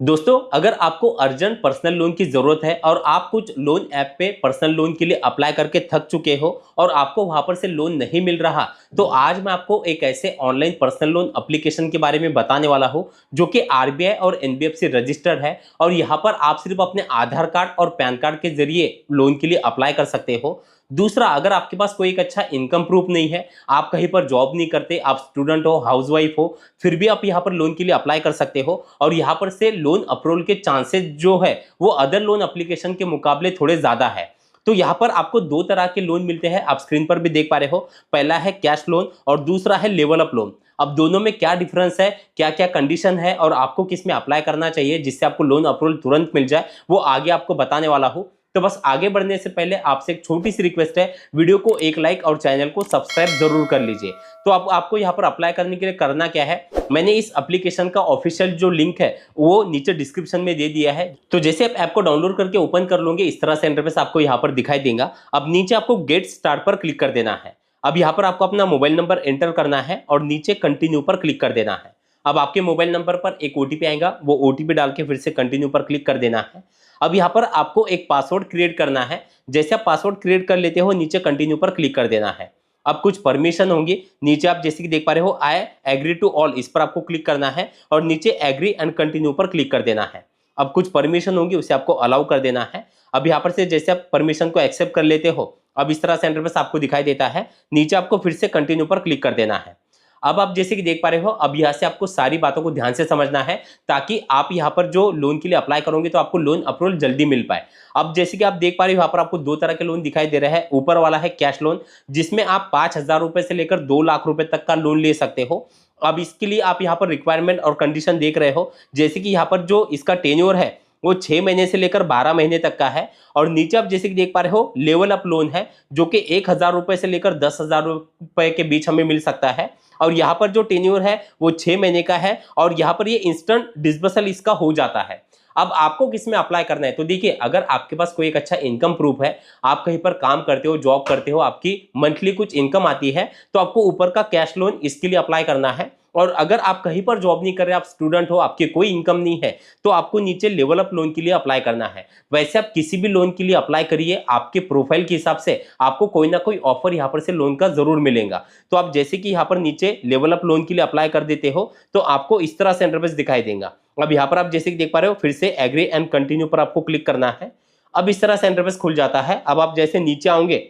दोस्तों, अगर आपको अर्जेंट पर्सनल लोन की ज़रूरत है और आप कुछ लोन ऐप पे पर्सनल लोन के लिए अप्लाई करके थक चुके हो और आपको वहां पर से लोन नहीं मिल रहा, तो आज मैं आपको एक ऐसे ऑनलाइन पर्सनल लोन एप्लीकेशन के बारे में बताने वाला हूं जो कि आरबीआई और एनबीएफसी रजिस्टर्ड है। और यहां पर आप सिर्फ अपने आधार कार्ड और पैन कार्ड के जरिए लोन के लिए अप्लाई कर सकते हो। दूसरा, अगर आपके पास कोई एक अच्छा इनकम प्रूफ नहीं है, आप कहीं पर जॉब नहीं करते, आप स्टूडेंट हो, हाउसवाइफ हो, फिर भी आप यहाँ पर लोन के लिए अप्लाई कर सकते हो। और यहाँ पर से लोन अप्रूवल के चांसेस जो है वो अदर लोन एप्लीकेशन के मुकाबले थोड़े ज़्यादा है। तो यहाँ पर आपको दो तरह के लोन मिलते हैं, आप स्क्रीन पर भी देख पा रहे हो। पहला है कैश लोन और दूसरा है लेवल अप लोन। अब दोनों में क्या डिफरेंस है, क्या क्या कंडीशन है और आपको किस में अप्लाई करना चाहिए जिससे आपको लोन अप्रूवल तुरंत मिल जाए, वो आगे आपको बताने वाला हूँ। तो बस आगे बढ़ने से पहले आपसे एक छोटी सी रिक्वेस्ट है, वीडियो को एक लाइक और चैनल को सब्सक्राइब जरूर कर लीजिए। तो आपको यहाँ पर अप्लाई करने के लिए करना क्या है, मैंने इस एप्लीकेशन का ऑफिशियल जो लिंक है वो नीचे डिस्क्रिप्शन में दे दिया है। तो जैसे आप ऐप को डाउनलोड करके ओपन कर लोगे, इस तरह से इंटरफेस आपको यहाँ पर दिखाई देगा। अब नीचे आपको गेट स्टार्ट पर क्लिक कर देना है। अब यहाँ पर आपको अपना मोबाइल नंबर एंटर करना है और नीचे कंटिन्यू पर क्लिक कर देना है। अब आपके मोबाइल नंबर पर एक ओटीपी आएगा, वो ओटीपी डाल के फिर से कंटिन्यू पर क्लिक कर देना है। अब यहाँ पर आपको एक पासवर्ड क्रिएट करना है। जैसे आप पासवर्ड क्रिएट कर लेते हो, नीचे कंटिन्यू पर क्लिक कर देना है। अब कुछ परमिशन होंगी, नीचे आप जैसे कि देख पा रहे हो, आई एग्री टू ऑल, इस पर आपको क्लिक करना है और नीचे एग्री एंड कंटिन्यू पर क्लिक कर देना है। अब कुछ परमिशन होंगी, उसे आपको अलाउ कर देना है। अब यहाँ पर से जैसे आप परमिशन को एक्सेप्ट कर लेते हो, अब इस तरह से इंटरफेस आपको दिखाई देता है। नीचे आपको फिर से कंटिन्यू पर क्लिक कर देना है। अब आप जैसे कि देख पा रहे हो, अब यहाँ से आपको सारी बातों को ध्यान से समझना है ताकि आप यहाँ पर जो लोन के लिए अप्लाई करोगे तो आपको लोन अप्रूवल जल्दी मिल पाए। अब जैसे कि आप देख पा रहे हो, यहाँ पर आपको दो तरह के लोन दिखाई दे रहे हैं। ऊपर वाला है कैश लोन, जिसमें आप 5,000 रुपए से लेकर 2 लाख रुपए तक का लोन ले सकते हो। अब इसके लिए आप यहाँ पर रिक्वायरमेंट और कंडीशन देख रहे हो, जैसे कि यहाँ पर जो इसका टेन्योर है वो 6 महीने से लेकर 12 महीने तक का है। और नीचे आप जैसे कि देख पा रहे हो, लेवल अप लोन है जो कि 1,000 रुपए से लेकर 10,000 रुपए के बीच हमें मिल सकता है। और यहाँ पर जो टेन्योर है वो 6 महीने का है और यहाँ पर ये इंस्टेंट डिस्बर्सल इसका हो जाता है। अब आपको किस में अप्लाई करना है, तो देखिए, अगर आपके पास कोई एक अच्छा इनकम प्रूफ है, आप कहीं पर काम करते हो, जॉब करते हो, आपकी मंथली कुछ इनकम आती है, तो आपको ऊपर का कैश लोन इसके लिए अप्लाई करना है। और अगर आप कहीं पर जॉब नहीं कर रहे, आप स्टूडेंट हो, आपकी कोई इनकम नहीं है, तो आपको नीचे लेवल अप लोन के लिए अप्लाई करना है। वैसे आप किसी भी लोन के लिए अप्लाई करिए, आपके प्रोफाइल के हिसाब से आपको कोई ना कोई ऑफर यहाँ पर से लोन का जरूर मिलेगा। तो आप जैसे कि यहाँ पर नीचे लेवल अप लोन के लिए अप्लाई कर देते हो, तो आपको इस तरह से इंटरफेस दिखाई देगा। अब यहाँ पर आप जैसे कि देख पा रहे हो, फिर से एग्री एंड कंटिन्यू पर आपको क्लिक करना है। अब इस तरह से इंटरफेस खुल जाता है। अब आप जैसे नीचे आओगे,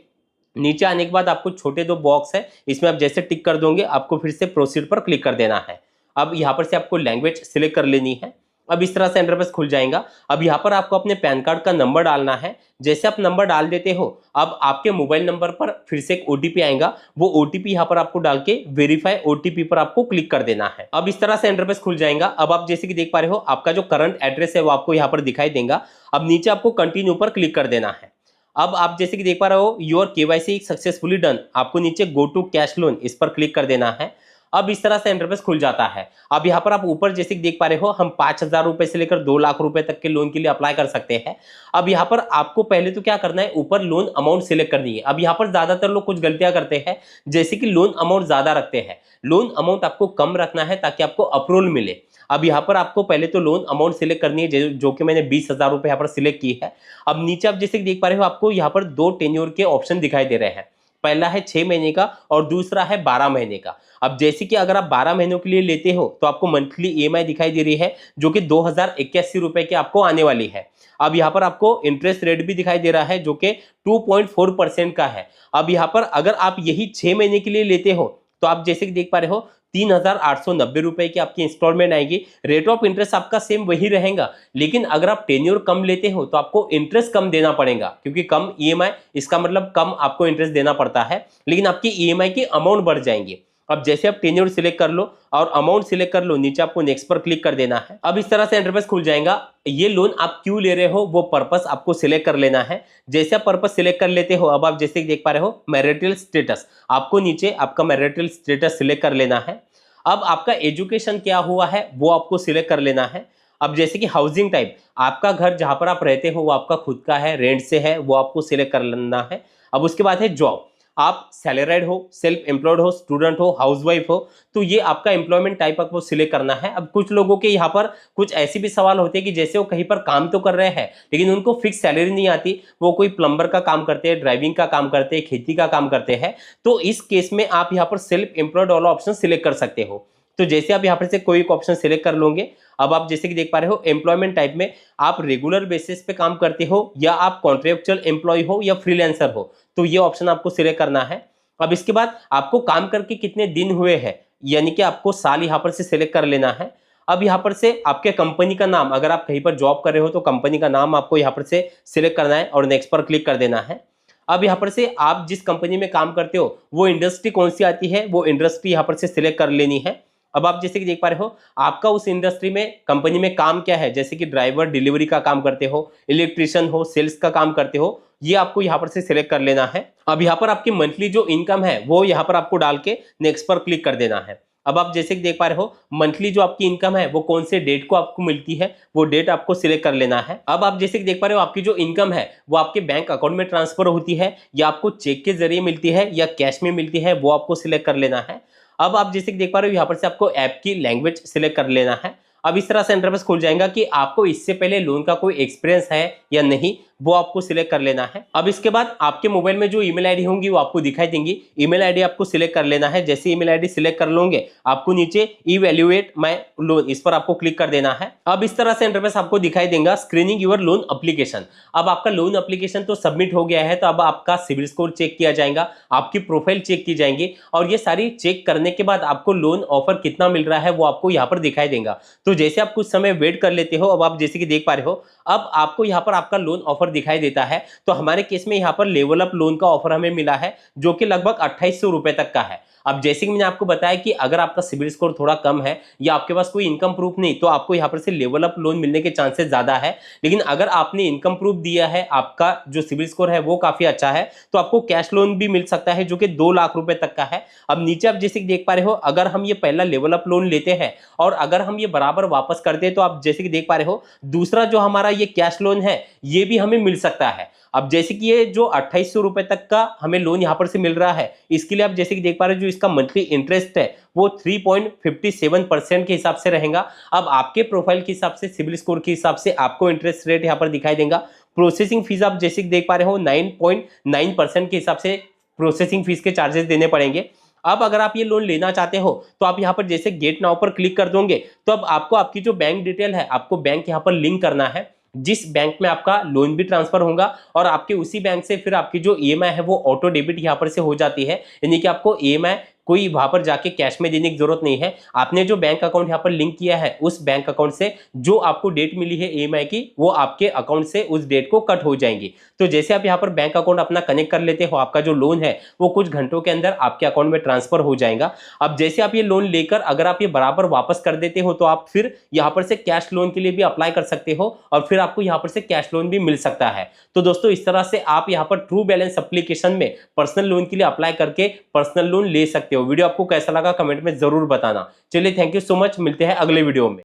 नीचे आने के बाद आपको छोटे दो बॉक्स है, इसमें आप जैसे टिक कर दोगे, आपको फिर से प्रोसीड पर क्लिक कर देना है। अब यहाँ पर से आपको लैंग्वेज सिलेक्ट कर लेनी है। अब इस तरह से इंटरफेस खुल जाएगा। अब यहाँ पर आपको अपने पैन कार्ड का नंबर डालना है। जैसे आप नंबर डाल देते हो, अब आपके मोबाइल नंबर पर फिर से एक ओटीपी आएगा, वो ओटीपी यहाँ पर आपको डाल के वेरीफाई ओटीपी पर आपको क्लिक कर देना है। अब इस तरह से इंटरफेस खुल जाएगा। अब आप जैसे कि देख पा रहे हो, आपका जो करंट एड्रेस है वो आपको यहाँ पर दिखाई देगा। अब नीचे आपको कंटिन्यू पर क्लिक कर देना है। अब आप जैसे कि देख पा रहे हो, योर केवाईसी सक्सेसफुली डन, आपको नीचे गो टू कैश लोन इस पर क्लिक कर देना है। अब इस तरह से इंटरफेस खुल जाता है। अब यहाँ पर आप ऊपर जैसे कि देख पा रहे हो, हम 5,000 रुपए से लेकर 2 लाख रुपए तक के लोन के लिए अप्लाई कर सकते हैं। अब यहाँ पर आपको पहले तो क्या करना है, ऊपर लोन अमाउंट सिलेक्ट करनी है। अब यहाँ पर ज्यादातर लोग कुछ गलतियां करते हैं, जैसे कि लोन अमाउंट ज्यादा रखते हैं। लोन अमाउंट आपको कम रखना है ताकि आपको अप्रूवल मिले। अब यहाँ पर आपको पहले तो लोन अमाउंट सिलेक्ट करनी है, जो कि मैंने 20,000 रुपए यहाँ पर सिलेक्ट की है। अब नीचे आप जैसे देख पा रहे हो, आपको यहाँ पर दो टेन्योर के ऑप्शन दिखाई दे रहे हैं। पहला है 6 महीने का और दूसरा है 12 महीने का। अब जैसे कि अगर आप 12 महीनों के लिए लेते हो तो आपको मंथली ईएमआई दिखाई दे रही है, जो कि 2,081 रुपए की आपको आने वाली है। अब यहाँ पर आपको इंटरेस्ट रेट भी दिखाई दे रहा है, जो कि 2.4% का है। अब यहाँ पर अगर आप यही 6 महीने के लिए लेते हो, तो आप जैसे कि देख पा रहे हो, 3,890 रुपए की आपकी इंस्टॉलमेंट आएगी। रेट ऑफ इंटरेस्ट आपका सेम वही रहेगा, लेकिन अगर आप टेन्योर कम लेते हो तो आपको इंटरेस्ट कम देना पड़ेगा, क्योंकि कम ईएमआई इसका मतलब कम आपको इंटरेस्ट देना पड़ता है, लेकिन आपकी ईएमआई की अमाउंट बढ़ जाएंगी। अब जैसे आप टेन्योर सिलेक्ट कर लो और अमाउंट सिलेक्ट कर लो, नीचे आपको नेक्स्ट पर क्लिक कर देना है। अब इस तरह से इंटरफेस खुल जाएगा। ये लोन आप क्यों ले रहे हो वो पर्पस आपको सिलेक्ट कर लेना है। जैसे आप पर्पस सिलेक्ट कर लेते हो, अब आप जैसे देख पा रहे हो, मैरिटल स्टेटस, आपको नीचे आपका मैरिटल स्टेटस सिलेक्ट कर लेना है। अब आपका एजुकेशन क्या हुआ है वो आपको सिलेक्ट कर लेना है। अब जैसे कि हाउसिंग टाइप, आपका घर जहां पर आप रहते हो वो आपका खुद का है, रेंट से है, वो आपको सिलेक्ट कर लेना है। अब उसके बाद है जॉब। आप सैलरीड हो, सेल्फ एम्प्लॉयड हो, स्टूडेंट हो, हाउसवाइफ हो, तो ये आपका एम्प्लॉयमेंट टाइप आपको सिलेक्ट करना है। अब कुछ लोगों के यहाँ पर कुछ ऐसी भी सवाल होते हैं कि जैसे वो कहीं पर काम तो कर रहे हैं लेकिन उनको फिक्स सैलरी नहीं आती, वो कोई प्लम्बर का काम करते हैं, ड्राइविंग का काम करते हैं, खेती का काम करते हैं, तो इस केस में आप यहाँ पर सेल्फ एम्प्लॉयड वाला ऑप्शन सिलेक्ट कर सकते हो। तो जैसे आप यहाँ पर से कोई एक ऑप्शन सिलेक्ट कर लोगे, अब आप जैसे कि देख पा रहे हो एम्प्लॉयमेंट टाइप में आप रेगुलर बेसिस पे काम करते हो या आप कॉन्ट्रेक्चुअल एम्प्लॉय हो या फ्रीलांसर हो, तो ये ऑप्शन आपको सिलेक्ट करना है। अब इसके बाद आपको काम करके कितने दिन हुए हैं, यानी कि आपको साल यहाँ पर से सिलेक्ट कर लेना है। अब यहाँ पर से आपके कंपनी का नाम, अगर आप कहीं पर जॉब कर रहे हो तो कंपनी का नाम आपको यहाँ पर से सिलेक्ट करना है और नेक्स्ट पर क्लिक कर देना है। अब यहाँ पर से आप जिस कंपनी में काम करते हो वो इंडस्ट्री कौन सी आती है, वो इंडस्ट्री यहाँ पर से सिलेक्ट कर लेनी है। अब आप जैसे कि देख पा रहे हो आपका उस इंडस्ट्री में कंपनी में काम क्या है, जैसे कि ड्राइवर डिलीवरी का काम करते हो, इलेक्ट्रिशियन हो, सेल्स का काम करते हो, ये आपको यहाँ पर से सिलेक्ट कर लेना है। अब यहाँ पर आपकी मंथली जो इनकम है वो यहाँ पर आपको डाल के नेक्स्ट पर क्लिक कर देना है। अब आप जैसे कि देख पा रहे हो मंथली जो आपकी इनकम है वो कौन से डेट को आपको मिलती है, वो डेट आपको सिलेक्ट कर लेना है। अब आप जैसे कि देख पा रहे हो आपकी जो इनकम है वो आपके बैंक अकाउंट में ट्रांसफर होती है या आपको चेक के जरिए मिलती है या कैश में मिलती है, वो आपको सिलेक्ट कर लेना है। अब आप जैसे कि देख पा रहे हो यहाँ पर से आपको ऐप की लैंग्वेज सिलेक्ट कर लेना है। अब इस तरह से इंटरफेस खुल जाएगा कि आपको इससे पहले लोन का कोई एक्सपीरियंस है या नहीं, वो आपको सिलेक्ट कर लेना है। अब इसके बाद आपके मोबाइल में जो ईमेल आईडी होंगी वो आपको दिखाई देंगी, ईमेल आईडी आपको सिलेक्ट कर लेना है। जैसे ईमेल आईडी सिलेक्ट कर लोगे आपको नीचे इवैल्यूएट माय लोन, इस पर आपको क्लिक कर देना है। अब इस तरह से इंटरफेस आपको दिखाई देगा स्क्रीनिंग योर लोन एप्लीकेशन। अब आपका लोन एप्लीकेशन तो सबमिट हो गया है, तो अब आपका सिविल स्कोर चेक किया जाएगा, आपकी प्रोफाइल चेक की जाएगी और ये सारी चेक करने के बाद आपको लोन ऑफर कितना मिल रहा है वो आपको यहाँ पर दिखाई देगा। तो जैसे आप कुछ समय वेट कर लेते हो, अब आप जैसे कि देख पा रहे हो अब आपको यहाँ पर आपका लोन ऑफर दिखाई देता है। तो हमारे केस में यहाँ पर लेवल अप लोन का ऑफर हमें मिला है जो कि लगभग 2800 रुपए तक का है। अब जैसे कि मैंने आपको बताया कि अगर आपका सिबिल स्कोर थोड़ा कम है या आपके पास कोई इनकम प्रूफ नहीं, तो आपको यहाँ पर से लेवल अप लोन मिलने के चांसेस ज्यादा है। लेकिन अगर आपने इनकम प्रूफ दिया है, आपका जो सिबिल स्कोर है वो काफी अच्छा है, तो आपको कैश लोन भी मिल सकता है जो कि 2 लाख रुपए तक का है। अब नीचे आप जैसे कि देख पा रहे हो अगर हम ये पहला लेवल अप लोन लेते हैं और अगर हम ये बराबर वापस करते हैं तो आप जैसे कि देख पा रहे हो दूसरा जो हमारा ये कैश लोन है ये भी हमें मिल सकता है। अब जैसे कि ये जो 2800 रुपए तक का हमें लोन यहां पर से मिल रहा है, इसके लिए आप जैसे कि देख पा रहे हो जो इसका मंथली इंटरेस्ट है वो 3.57% के हिसाब से रहेगा। अब आपके प्रोफाइल के हिसाब से, सिबिल स्कोर के हिसाब से आपको इंटरेस्ट रेट यहाँ पर दिखाई देगा। प्रोसेसिंग फीस आप जैसे कि देख पा रहे हो 9.9% के हिसाब से प्रोसेसिंग फीस के चार्जेस देने पड़ेंगे। अब अगर आप ये लोन लेना चाहते हो तो आप यहाँ पर जैसे गेट नाउ पर क्लिक कर दोगे तो अब आपको आपकी जो बैंक डिटेल है आपको बैंक यहाँ पर लिंक करना है, जिस बैंक में आपका लोन भी ट्रांसफर होगा और आपके उसी बैंक से फिर आपकी जो ईएमआई है वो ऑटो डेबिट यहाँ पर से हो जाती है। यानी कि आपको ईएमआई कोई वहां पर जाके कैश में देने की जरूरत नहीं है। आपने जो बैंक अकाउंट यहाँ पर लिंक किया है उस बैंक अकाउंट से जो आपको डेट मिली है ईएमआई की वो आपके अकाउंट से उस डेट को कट हो जाएंगी। तो जैसे आप यहाँ पर बैंक अकाउंट अपना कनेक्ट कर लेते हो आपका जो लोन है वो कुछ घंटों के अंदर आपके अकाउंट में ट्रांसफर हो जाएगा। अब जैसे आप ये लोन लेकर अगर आप ये बराबर वापस कर देते हो तो आप फिर यहाँ पर से कैश लोन के लिए भी अप्लाई कर सकते हो और फिर आपको यहाँ पर से कैश लोन भी मिल सकता है। तो दोस्तों इस तरह से आप यहाँ पर ट्रू बैलेंस एप्लीकेशन में पर्सनल लोन के लिए अप्लाई करके पर्सनल लोन ले सकते हो। वीडियो आपको कैसा लगा कमेंट में जरूर बताना। चलिए थैंक यू सो मच, मिलते हैं अगले वीडियो में।